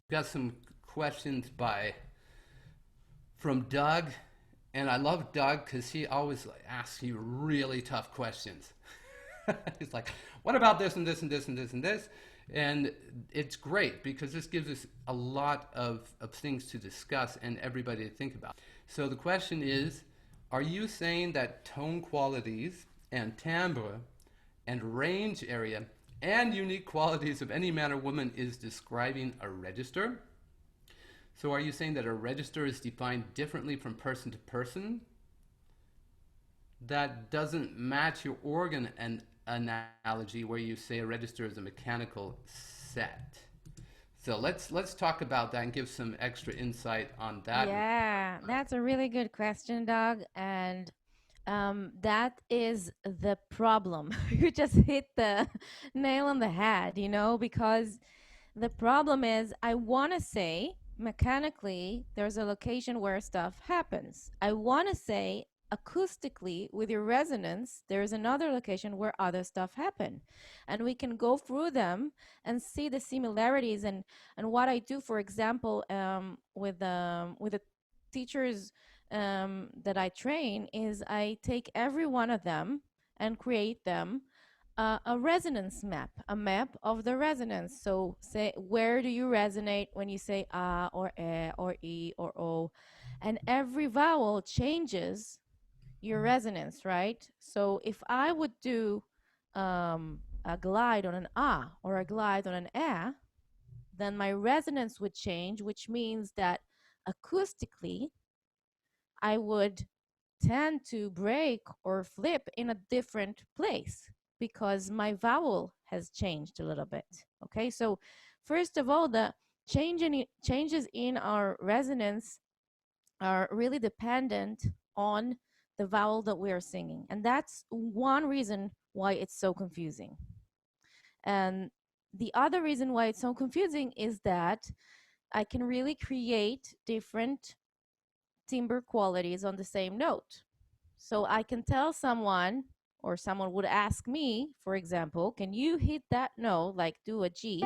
got some questions from Doug, and I love Doug because he always asks you really tough questions. He's like, "What about this and this and this and this and this?" And it's great because this gives us a lot of things to discuss and everybody to think about. So the question is, are you saying that tone qualities and timbre and range area and unique qualities of any man or woman is describing a register? So are you saying that a register is defined differently from person to person? That doesn't match your organ analogy where you say a register is a mechanical set. So let's talk about that and give some extra insight on that. Yeah, that's a really good question, Doug. And that is the problem. You just hit the nail on the head, because the problem is I want to say mechanically there's a location where stuff happens. I want to say acoustically with your resonance there's another location where other stuff happen, and we can go through them and see the similarities. And what I do, for example, with the teachers that I train, is I take every one of them and create them a resonance map, a map of the resonance. So say, where do you resonate when you say ah or eh or e or o? And every vowel changes your resonance, right? So if I would do a glide on an ah or a glide on an eh, then my resonance would change, which means that acoustically I would tend to break or flip in a different place because my vowel has changed a little bit. Okay, so first of all, the changes in our resonance are really dependent on the vowel that we are singing. And that's one reason why it's so confusing. And the other reason why it's so confusing is that I can really create different timbre qualities on the same note. So I can tell someone, or someone would ask me, for example, can you hit that note, like do a G,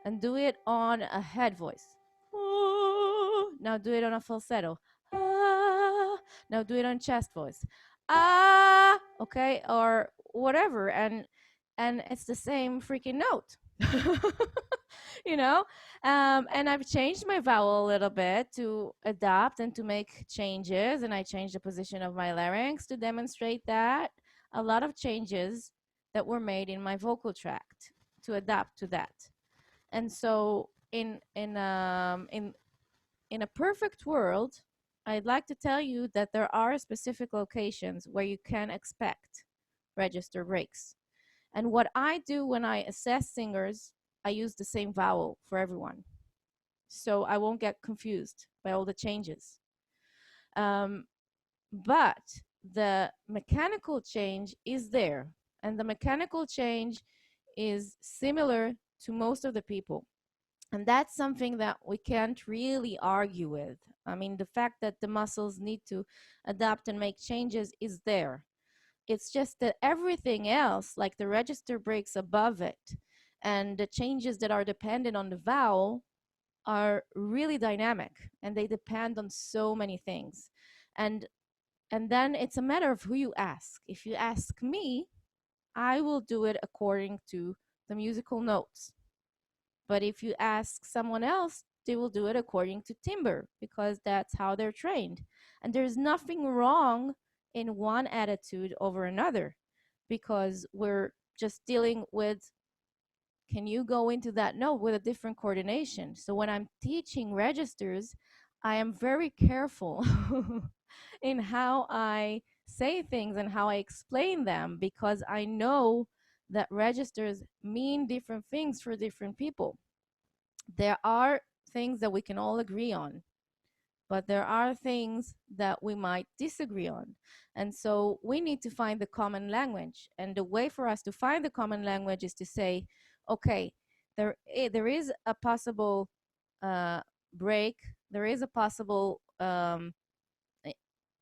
and do it on a head voice? Now do it on a falsetto. Now do it on chest voice. Okay, or whatever, and it's the same freaking note. you know and I've changed my vowel a little bit to adapt and to make changes, and I changed the position of my larynx to demonstrate that. A lot of changes that were made in my vocal tract to adapt to that. And so in a perfect world, I'd like to tell you that there are specific locations where you can expect register breaks. And what I do when I assess singers, I use the same vowel for everyone, so I won't get confused by all the changes. Um, but the mechanical change is there, and the mechanical change is similar to most of the people. And that's something that we can't really argue with. I mean, the fact that the muscles need to adapt and make changes is there. It's just that everything else, like the register breaks above it and the changes that are dependent on the vowel, are really dynamic, and they depend on so many things. And and then it's a matter of who you ask. If you ask me, I will do it according to the musical notes. But if you ask someone else, they will do it according to timbre because that's how they're trained. And there's nothing wrong in one attitude over another, because we're just dealing with, can you go into that note with a different coordination? So when I'm teaching registers, I am very careful in how I say things and how I explain them, because I know that registers mean different things for different people. There are things that we can all agree on, but there are things that we might disagree on. And so we need to find the common language. And the way for us to find the common language is to say, okay, there is a possible uh, break, there is a possible eh,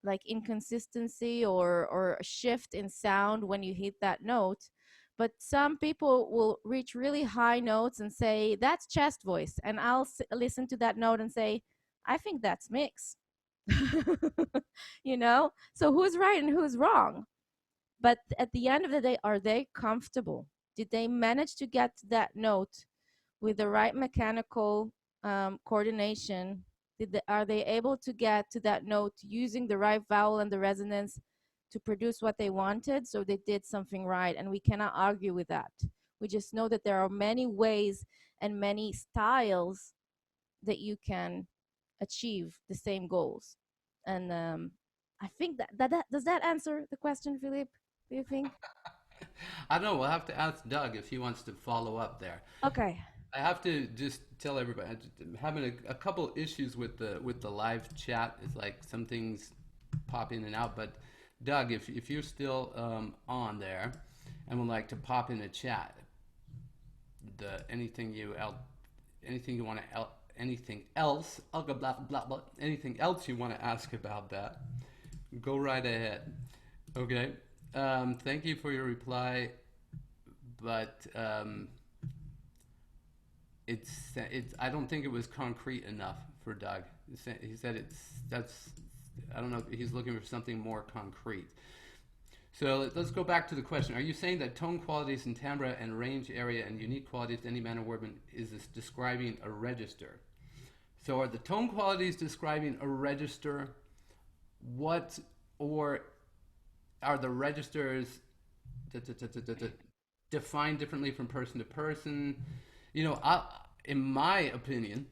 like inconsistency or a shift in sound when you hit that note. But some people will reach really high notes and say, that's chest voice. And I'll listen to that note and say, I think that's mix. So who's right and who's wrong? But at the end of the day, are they comfortable? Did they manage to get to that note with the right mechanical coordination? Are they able to get to that note using the right vowel and the resonance to produce what they wanted? So they did something right, and we cannot argue with that. We just know that there are many ways and many styles that you can achieve the same goals. And I think that does that answer the question, Philippe? Do you think? I don't know. We'll have to ask Doug if he wants to follow up there. Okay. I have to just tell everybody I'm having a couple issues with the live chat. It's like some things pop in and out. But Doug, if you're still on there and would like to pop in a chat, the anything you want to anything else, blah blah blah blah, anything else you want to ask about that, go right ahead. Okay. Thank you for your reply, but it's I don't think it was concrete enough for Doug. He said that's I don't know. He's looking for something more concrete. So let's go back to the question. Are you saying that tone qualities in timbre and range area and unique qualities to any manner wordman is this describing a register? So are the tone qualities describing a register? What or are the registers defined differently from person to person? In my opinion,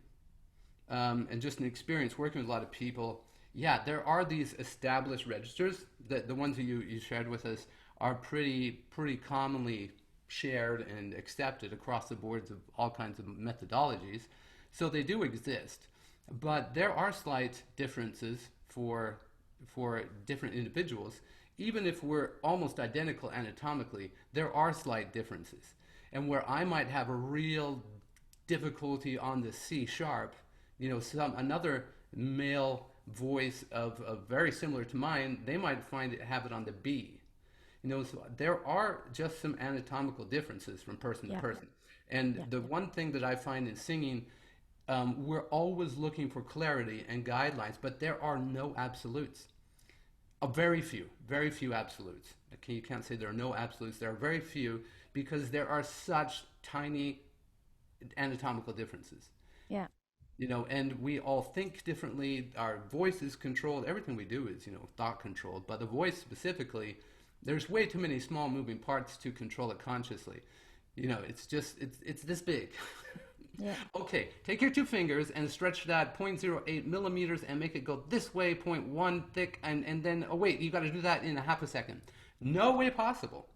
and just an experience working with a lot of people, yeah, there are these established registers. The ones that you shared with us are pretty commonly shared and accepted across the boards of all kinds of methodologies. So they do exist, but there are slight differences for different individuals. Even if we're almost identical anatomically, there are slight differences. And where I might have a real difficulty on the C sharp, another male voice of very similar to mine, they might have it on the B. So there are just some anatomical differences from person to Yeah. person. And Yeah. the one thing that I find in singing, we're always looking for clarity and guidelines, but there are no absolutes. Very few absolutes. Okay, you can't say there are no absolutes. There are very few because there are such tiny anatomical differences. Yeah. And we all think differently. Our voice is controlled. Everything we do is, thought controlled. But the voice specifically, there's way too many small moving parts to control it consciously. It's this big. Yeah. Okay, take your two fingers and stretch that 0.08 millimeters and make it go this way, 0.1 thick, and then, oh wait, you got to do that in a half a second. No way possible.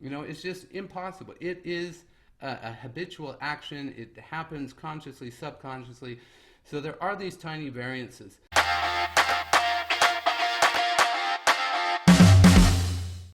It's just impossible. It is a habitual action. It happens consciously, subconsciously. So there are these tiny variances.